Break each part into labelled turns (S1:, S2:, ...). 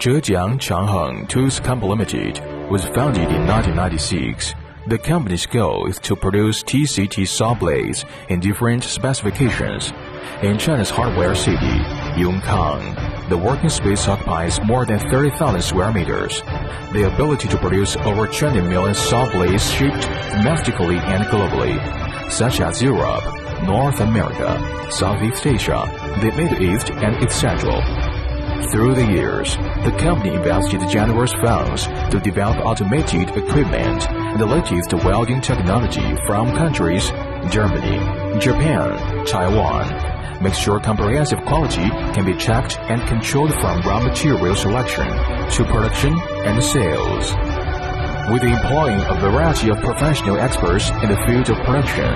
S1: Zhejiang Changheng Tools Company Limited was founded in 1996. The company's goal is to produce TCT saw blades in different specifications. In China's hardware city, Yongkang, the working space occupies more than 30,000 square meters. The ability to produce over 20 million saw blades shipped domestically and globally, such as Europe, North America, Southeast Asia, the Middle East, and etc. Through the years, the company invested generous funds to develop automated equipment and the latest welding technology from countries Germany, Japan, Taiwan. Make sure comprehensive quality can be checked and controlled from raw material selection to production and sales. With employing a variety of professional experts in the field of production,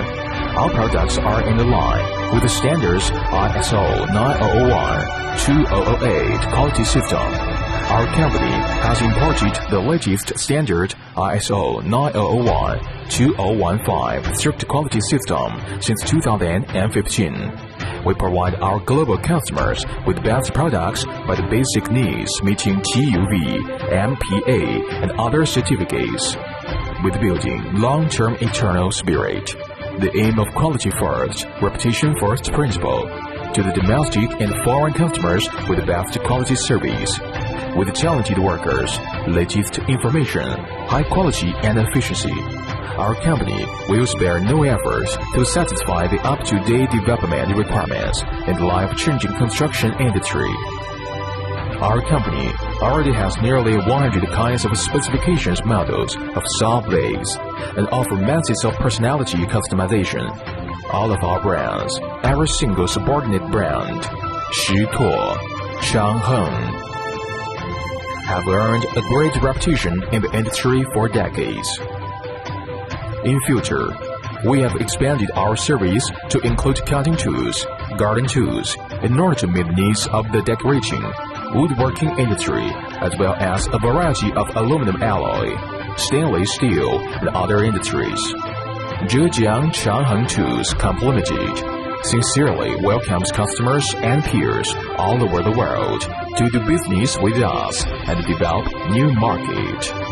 S1: our products are in line with the standards ISO 9001-2008 quality system. Our company has imported the latest standard ISO 9001-2015 strict quality system since 2015. We provide our global customers with best products by the basic needs meeting TUV, MPA, and other certificates. With building long-term eternal spirit, the aim of quality first, reputation first principle, to the domestic and foreign customers with the best quality service. With talented workers, latest information, high quality and efficiency, our company will spare no effort to satisfy the up-to-date development requirements in the life-changing construction industry. Our company already has nearly 100 kinds of specifications models of saw blades and offer methods of personality customization. All of our brands, every single subordinate brand, Shituo, Changheng, have earned a great reputation in the industry for decades. In future, we have expanded our service to include cutting tools, garden tools, in order to meet the needs of the decorating, woodworking industry, as well as a variety of aluminum alloy, stainless steel, and other industries. Zhejiang Changheng Tools Company Limited sincerely welcomes customers and peers all over the world to do business with us and develop new market.